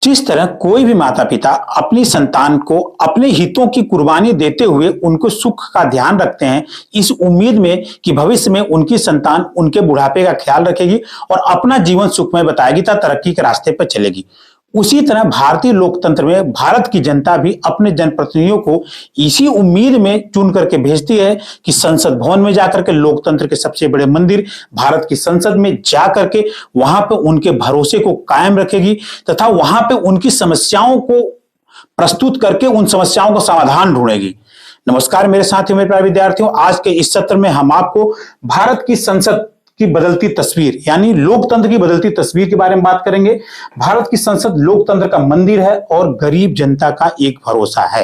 जिस तरह कोई भी माता पिता अपनी संतान को अपने हितों की कुर्बानी देते हुए उनको सुख का ध्यान रखते हैं, इस उम्मीद में कि भविष्य में उनकी संतान उनके बुढ़ापे का ख्याल रखेगी और अपना जीवन सुखमय बताएगी तथा तरक्की के रास्ते पर चलेगी। उसी तरह भारतीय लोकतंत्र में भारत की जनता भी अपने जनप्रतिनिधियों को इसी उम्मीद में चुन करके भेजती है कि संसद भवन में जाकर के, लोकतंत्र के सबसे बड़े मंदिर भारत की संसद में जाकर के वहां पे उनके भरोसे को कायम रखेगी तथा वहां पे उनकी समस्याओं को प्रस्तुत करके उन समस्याओं का समाधान ढूंढेगी। नमस्कार मेरे साथियों, मेरे प्यारे विद्यार्थियों, आज के इस सत्र में हम आपको भारत की संसद की बदलती तस्वीर यानी लोकतंत्र की बदलती तस्वीर के बारे में बात करेंगे। भारत की संसद लोकतंत्र का मंदिर है और गरीब जनता का एक भरोसा है।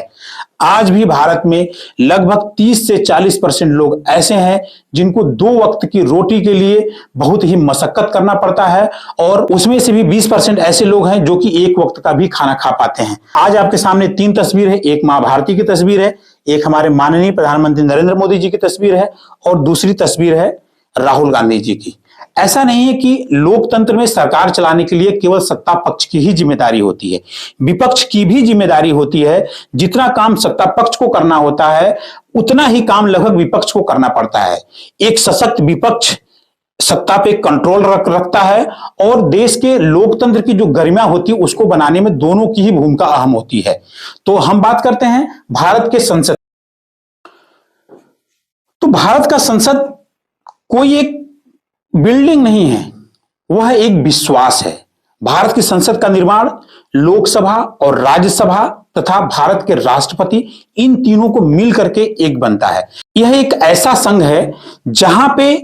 आज भी भारत में लगभग 30 से 40% लोग ऐसे हैं जिनको 2 वक्त की रोटी के लिए बहुत ही मशक्कत करना पड़ता है और उसमें से भी 20% ऐसे लोग हैं जो कि 1 वक्त का भी खाना खा पाते हैं। आज आपके सामने 3 तस्वीर है। एक मां भारती की तस्वीर है, एक हमारे माननीय प्रधानमंत्री नरेंद्र मोदी जी की तस्वीर है और दूसरी तस्वीर है राहुल गांधी जी की। ऐसा नहीं है कि लोकतंत्र में सरकार चलाने के लिए केवल सत्ता पक्ष की ही जिम्मेदारी होती है, विपक्ष की भी जिम्मेदारी होती है। जितना काम सत्ता पक्ष को करना होता है उतना ही काम लगभग विपक्ष को करना पड़ता है। एक सशक्त विपक्ष सत्ता पे कंट्रोल रखता है और देश के लोकतंत्र की जो गरिमा होती है उसको बनाने में दोनों की ही भूमिका अहम होती है। तो हम बात करते हैं भारत के संसद। तो भारत का संसद कोई एक बिल्डिंग नहीं है, वह एक विश्वास है। भारत की संसद का निर्माण लोकसभा और राज्यसभा तथा भारत के राष्ट्रपति, इन तीनों को मिल करके एक बनता है। यह एक ऐसा संघ है जहां पे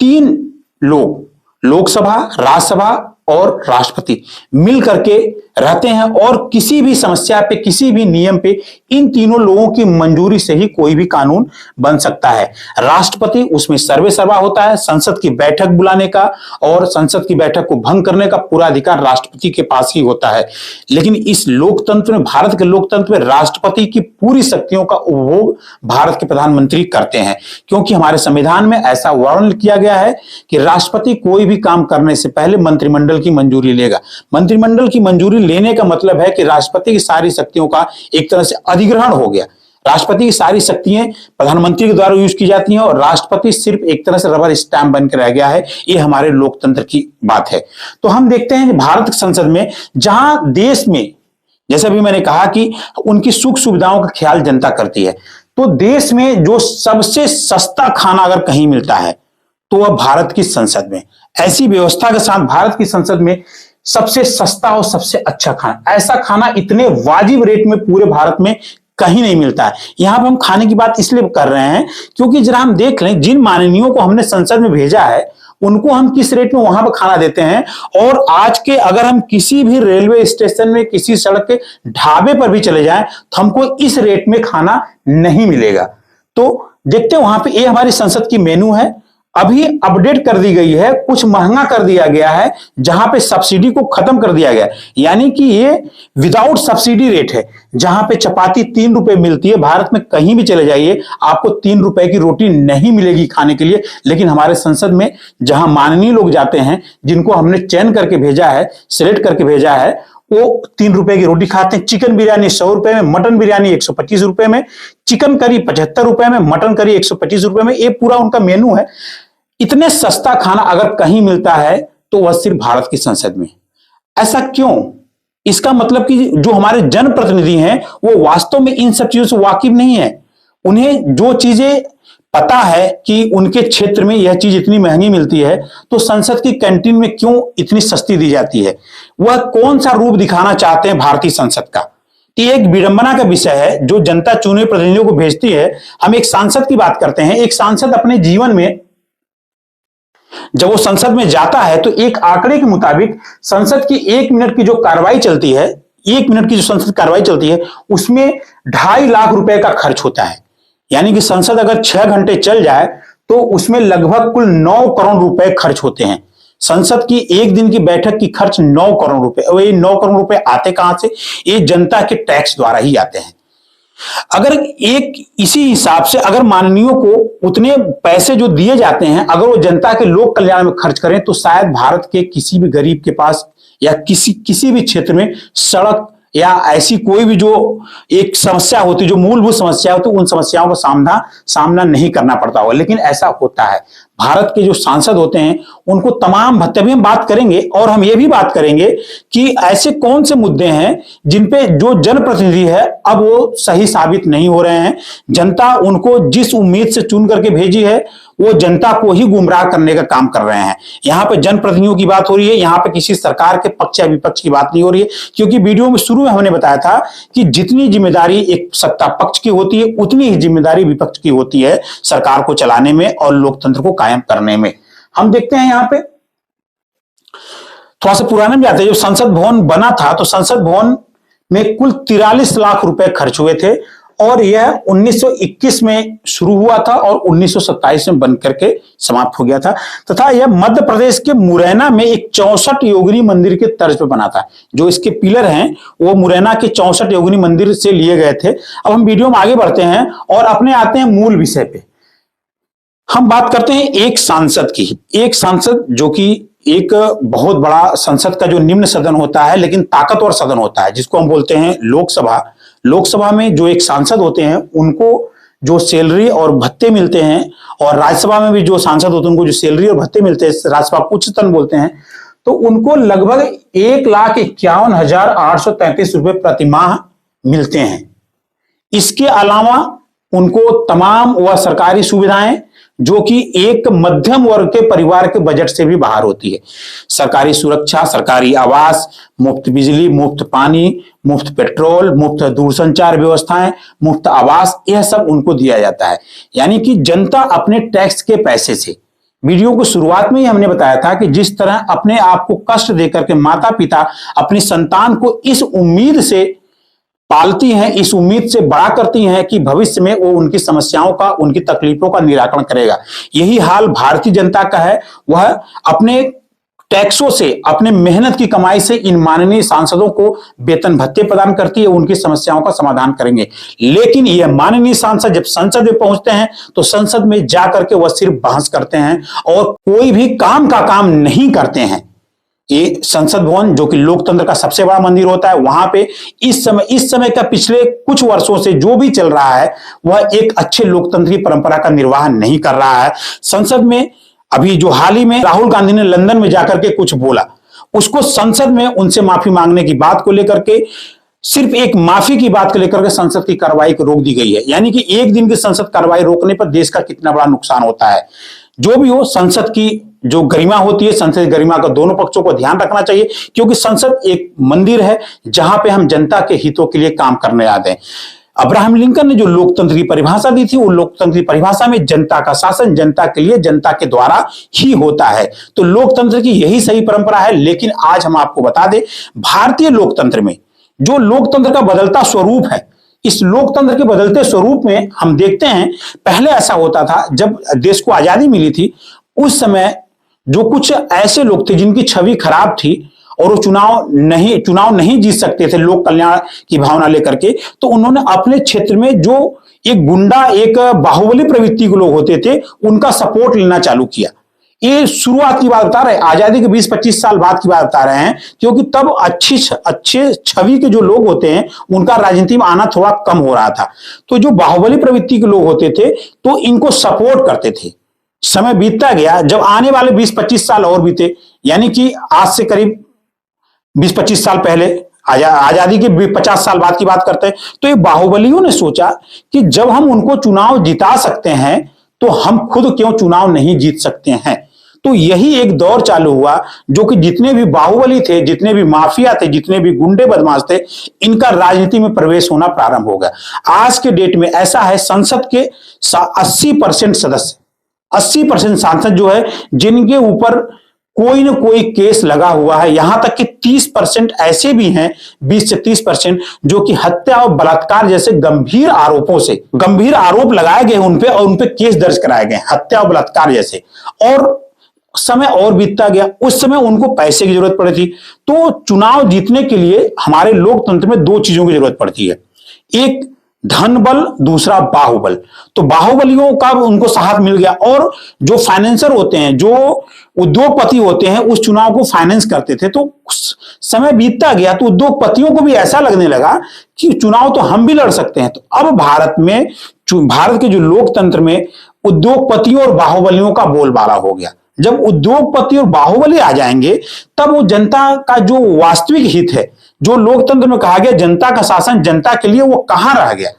3 लोग, लोकसभा, राज्यसभा और राष्ट्रपति मिल करके रहते हैं और किसी भी समस्या पे, किसी भी नियम पे इन तीनों लोगों की मंजूरी से ही कोई भी कानून बन सकता है। राष्ट्रपति उसमें सर्वेसर्वा होता है, संसद की बैठक बुलाने का और संसद की बैठक को भंग करने का पूरा अधिकार राष्ट्रपति के पास ही होता है। लेकिन इस लोकतंत्र में, भारत के लोकतंत्र में राष्ट्रपति की पूरी शक्तियों का उपभोग भारत के प्रधानमंत्री करते हैं, क्योंकि हमारे संविधान में ऐसा वर्णन किया गया है कि राष्ट्रपति कोई भी काम करने से पहले मंत्रिमंडल की मंजूरी लेगा। मंत्रिमंडल की मंजूरी लेने का मतलब है कि राष्ट्रपति की सारी शक्तियों का एक तरह से अधिग्रहण हो गया। राष्ट्रपति की सारी शक्तियां प्रधानमंत्री के द्वारा यूज की जाती हैं और राष्ट्रपति सिर्फ एक तरह से रबर स्टैंप बनकर रह गया है। ये हमारे लोकतंत्र की बात है। तो हम देखते हैं भारत संसद में, जहां देश में, जैसे भी मैंने कहा कि उनकी सुख सुविधाओं का ख्याल जनता करती है, तो देश में जो सबसे सस्ता खाना अगर कहीं मिलता है तो वह भारत की संसद में। ऐसी व्यवस्था के साथ भारत की संसद में सबसे सस्ता और सबसे अच्छा खाना, ऐसा खाना इतने वाजिब रेट में पूरे भारत में कहीं नहीं मिलता है। यहां पर हम खाने की बात इसलिए कर रहे हैं क्योंकि जरा हम देख लें, जिन माननीयों को हमने संसद में भेजा है उनको हम किस रेट में वहां पर खाना देते हैं। और आज के अगर हम किसी भी रेलवे स्टेशन में, किसी सड़क के ढाबे पर भी चले जाएं तो हमको इस रेट में खाना नहीं मिलेगा। तो देखते हैं वहां पे, ये हमारी संसद की मेनू है। अभी अपडेट कर दी गई है, कुछ महंगा कर दिया गया है, जहां पे सब्सिडी को खत्म कर दिया गया है, यानी कि ये विदाउट सब्सिडी रेट है। जहां पे चपाती 3 रुपए मिलती है, भारत में कहीं भी चले जाइए आपको 3 रुपए की रोटी नहीं मिलेगी खाने के लिए। लेकिन हमारे संसद में जहां माननीय लोग जाते हैं, जिनको हमने चयन करके भेजा है, सिलेक्ट करके भेजा है, वो 3 रुपए की रोटी खाते हैं। चिकन बिरयानी 100 रुपए में, मटन बिरयानी 125 रुपए में, चिकन करी 75 रुपए में, मटन करी 125 रुपए में। ये पूरा उनका मेनू है। इतने सस्ता खाना अगर कहीं मिलता है तो वह सिर्फ भारत की संसद में। ऐसा क्यों? इसका मतलब कि जो हमारे जनप्रतिनिधि हैं वो वास्तव में इन सब चीजों से वाकिफ नहीं है। उन्हें जो चीजें पता है कि उनके क्षेत्र में यह चीज इतनी महंगी मिलती है तो संसद की कैंटीन में क्यों इतनी सस्ती दी जाती है, वह कौन सा रूप दिखाना चाहते हैं भारतीय संसद का। ये एक विडंबना का विषय है जो जनता चुने प्रतिनिधियों को भेजती है। हम एक सांसद की बात करते हैं। एक सांसद अपने जीवन में जब वो संसद में जाता है तो एक आंकड़े के मुताबिक संसद की 1 मिनट की जो कार्रवाई चलती है, 1 मिनट की जो संसद कार्रवाई चलती है, उसमें 2.5 लाख रुपए का खर्च होता है। यानी कि संसद अगर 6 घंटे चल जाए तो उसमें लगभग कुल 9 करोड़ रुपए खर्च होते हैं। संसद की 1 दिन की बैठक की खर्च 9 करोड़ रुपए। और ये 9 करोड़ रुपए आते कहां से? ये जनता के टैक्स द्वारा ही आते हैं। अगर एक इसी हिसाब से अगर माननीयों को उतने पैसे जो दिए जाते हैं, अगर वो जनता के लोक कल्याण में खर्च करें तो शायद भारत के किसी भी गरीब के पास या किसी भी क्षेत्र में सड़क या ऐसी कोई भी जो एक समस्या होती, जो मूलभूत समस्या होती, उन समस्याओं का सामना नहीं करना पड़ता होगा, लेकिन ऐसा होता है। भारत के जो सांसद होते हैं उनको तमाम भत्ते भी हम बात करेंगे, और हम ये भी बात करेंगे कि ऐसे कौन से मुद्दे हैं जिन पे जो जनप्रतिनिधि है अब वो सही साबित नहीं हो रहे हैं। जनता उनको जिस उम्मीद से चुन करके भेजी है वो जनता को ही गुमराह करने का काम कर रहे हैं। यहां पे जनप्रतिनिधियों की बात हो रही है, यहां पे किसी सरकार के पक्ष या विपक्ष की बात नहीं हो रही है, क्योंकि वीडियो में शुरू में हमने बताया था कि जितनी जिम्मेदारी एक सत्ता पक्ष की होती है उतनी ही जिम्मेदारी विपक्ष की होती है सरकार को चलाने में और लोकतंत्र को कायम करने में। हम देखते हैं यहां पे थोड़ा सा पुराने में जाते हैं। जो संसद भवन बना था तो संसद भवन में कुल 43 लाख रुपए खर्च हुए थे, और यह 1921 में शुरू हुआ था और 1927 में बन करके समाप्त हो गया था, तथा यह मध्य प्रदेश के मुरैना में एक 64 योगिनी मंदिर के तर्ज पर बना था। जो इसके पिलर हैं वो मुरैना के 64 योगिनी मंदिर से लिए गए थे। अब हम वीडियो में आगे बढ़ते हैं और अपने आते हैं मूल विषय पे। हम बात करते हैं एक सांसद की। एक सांसद जो कि एक बहुत बड़ा संसद का जो निम्न सदन होता है लेकिन ताकतवर सदन होता है, जिसको हम बोलते हैं लोकसभा। लोकसभा में जो एक सांसद होते हैं उनको जो सैलरी और भत्ते मिलते हैं, और राज्यसभा में भी जो सांसद होते हैं उनको जो सैलरी और भत्ते मिलते हैं, राज्यसभा को उच्च सदन बोलते हैं, तो उनको लगभग 1,51,833 रुपए प्रतिमाह मिलते हैं। इसके अलावा उनको तमाम वह सरकारी सुविधाएं जो कि एक मध्यम वर्ग के परिवार के बजट से भी बाहर होती है, सरकारी सुरक्षा, सरकारी आवास, मुफ्त बिजली, मुफ्त पानी, मुफ्त पेट्रोल, मुफ्त दूरसंचार व्यवस्थाएं, मुफ्त आवास, यह सब उनको दिया जाता है। यानी कि जनता अपने टैक्स के पैसे से, वीडियो को शुरुआत में ही हमने बताया था कि जिस तरह अपने आप को कष्ट देकर के माता पिता अपनी संतान को इस उम्मीद से पालती हैं, इस उम्मीद से बड़ा करती हैं कि भविष्य में वो उनकी समस्याओं का, उनकी तकलीफों का निराकरण करेगा, यही हाल भारतीय जनता का है। वह अपने टैक्सों से, अपने मेहनत की कमाई से इन माननीय सांसदों को वेतन भत्ते प्रदान करती है, उनकी समस्याओं का समाधान करेंगे। लेकिन यह माननीय सांसद जब संसद में पहुंचते हैं तो संसद में जाकर के वह सिर्फ बहस करते हैं और कोई भी काम का काम नहीं करते हैं। ये संसद भवन जो कि लोकतंत्र का सबसे बड़ा मंदिर होता है, वहां पे इस समय का पिछले कुछ वर्षों से जो भी चल रहा है वह एक अच्छे लोकतंत्र की परंपरा का निर्वाह नहीं कर रहा है। संसद में अभी जो हाल ही में राहुल गांधी ने लंदन में जाकर के कुछ बोला, उसको संसद में उनसे माफी मांगने की बात को लेकर के, सिर्फ एक माफी की बात को लेकर के संसद की कार्रवाई को रोक दी गई है। यानी कि एक दिन की संसद कार्रवाई रोकने पर देश का कितना बड़ा नुकसान होता है। जो भी हो, संसद की जो गरिमा होती है, संसद गरिमा का दोनों पक्षों को ध्यान रखना चाहिए, क्योंकि संसद एक मंदिर है जहां पे हम जनता के हितों के लिए काम करने आते हैं। अब्राहम लिंकन ने जो लोकतंत्र की परिभाषा दी थी, वो लोकतंत्र की परिभाषा में जनता का शासन जनता के लिए, जनता के द्वारा ही होता है। तो लोकतंत्र की यही सही परंपरा है। लेकिन आज हम आपको बता दें, भारतीय लोकतंत्र में जो लोकतंत्र का बदलता स्वरूप है, इस लोकतंत्र के बदलते स्वरूप में हम देखते हैं, पहले ऐसा होता था जब देश को आजादी मिली थी, उस समय जो कुछ ऐसे लोग थे जिनकी छवि खराब थी और वो चुनाव नहीं जीत सकते थे लोक कल्याण की भावना लेकर के, तो उन्होंने अपने क्षेत्र में जो एक गुंडा, एक बाहुबली प्रवृत्ति के लोग होते थे, उनका सपोर्ट लेना चालू किया। ये शुरुआत की बात बता रहे हैं, आजादी के 20-25 साल बाद की बात बता रहे हैं, क्योंकि तब अच्छे छवि के जो लोग होते हैं उनका राजनीति में आना थोड़ा कम हो रहा था। तो जो बाहुबली प्रवृत्ति के लोग होते थे तो इनको सपोर्ट करते थे। समय बीतता गया, जब आने वाले 20-25 साल और बीते, यानी कि आज से करीब 20-25 साल पहले, आजादी के 50 साल बाद की बात करते हैं, तो ये बाहुबलियों ने सोचा कि जब हम उनको चुनाव जिता सकते हैं तो हम खुद क्यों चुनाव नहीं जीत सकते हैं। तो यही एक दौर चालू हुआ जो कि जितने भी बाहुबली थे, जितने भी माफिया थे, जितने भी गुंडे बदमाश थे, इनका राजनीति में प्रवेश होना प्रारंभ हो गया। आज के डेट में ऐसा है, संसद के 80% सदस्य, 80% सांसद जो है जिनके ऊपर कोई ना कोई केस लगा हुआ है। यहां तक कि 30% ऐसे भी हैं, 20 से 30%, जो कि हत्या और बलात्कार जैसे गंभीर आरोप लगाए गए उनपे और उनपे केस दर्ज कराए गए, हत्या और बलात्कार जैसे। और समय और बीतता गया, उस समय उनको पैसे की जरूरत पड़ी थी। तो चुनाव जीतने के लिए हमारे लोकतंत्र में दो चीजों की जरूरत पड़ती है, एक धन बल, दूसरा बाहुबल। तो बाहुबलियों का उनको साथ मिल गया। और जो फाइनेंसर होते हैं, जो उद्योगपति होते हैं, उस चुनाव को फाइनेंस करते थे। तो समय बीतता गया तो उद्योगपतियों को भी ऐसा लगने लगा कि चुनाव तो हम भी लड़ सकते हैं। तो अब भारत के जो लोकतंत्र में उद्योगपतियों और बाहुबलियों का बोलबाला हो गया। जब उद्योगपति और बाहुबली आ जाएंगे तब वो जनता का जो वास्तविक हित है, जो लोकतंत्र में कहा गया जनता का शासन जनता के लिए, वो कहां रह गया।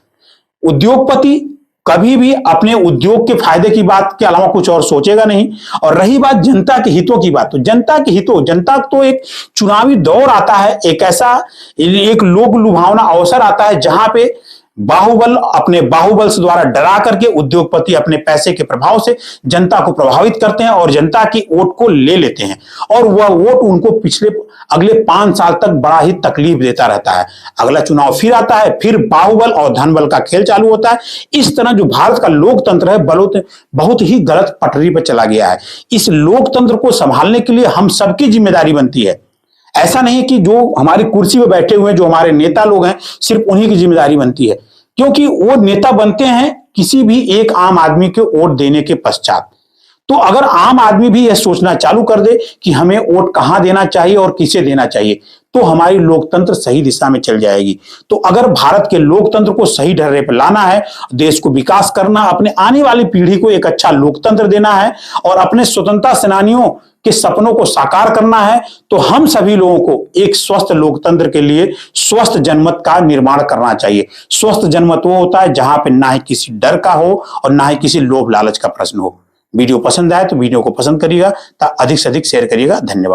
उद्योगपति कभी भी अपने उद्योग के फायदे की बात के अलावा कुछ और सोचेगा नहीं। और रही बात जनता के हितों की बात, तो जनता तो एक चुनावी दौर आता है, एक लोक लुभावना अवसर आता है जहां पे बाहुबल अपने बाहुबल से द्वारा डरा करके उद्योगपति अपने पैसे के प्रभाव से जनता को प्रभावित करते हैं और जनता की वोट को ले लेते हैं। और वह वोट उनको अगले 5 साल तक बड़ा ही तकलीफ देता रहता है। अगला चुनाव फिर आता है, फिर बाहुबल और धनबल का खेल चालू होता है। इस तरह जो भारत का लोकतंत्र है बहुत ही गलत पटरी पर चला गया है। इस लोकतंत्र को संभालने के लिए हम सबकी जिम्मेदारी बनती है। ऐसा नहीं कि जो हमारी कुर्सी पे बैठे हुए हैं, जो हमारे नेता लोग हैं, सिर्फ उन्हीं की जिम्मेदारी बनती है, क्योंकि वो नेता बनते हैं किसी भी एक आम आदमी के वोट देने के पश्चात। तो अगर आम आदमी भी यह सोचना चालू कर दे कि हमें वोट कहां देना चाहिए और किसे देना चाहिए, तो हमारी लोकतंत्र सही दिशा में चल जाएगी। तो अगर भारत के लोकतंत्र को सही ढर्रे पर लाना है, देश को विकास करना, अपने आने वाली पीढ़ी को एक अच्छा लोकतंत्र देना है और अपने स्वतंत्रता सेनानियों के सपनों को साकार करना है, तो हम सभी लोगों को एक स्वस्थ लोकतंत्र के लिए स्वस्थ जनमत का निर्माण करना चाहिए। स्वस्थ जनमत वो होता है जहां पे ना ही किसी डर का हो और ना ही किसी लोभ लालच का प्रश्न हो। वीडियो पसंद आए तो वीडियो को पसंद करिएगा, अधिक से अधिक शेयर करिएगा। धन्यवाद।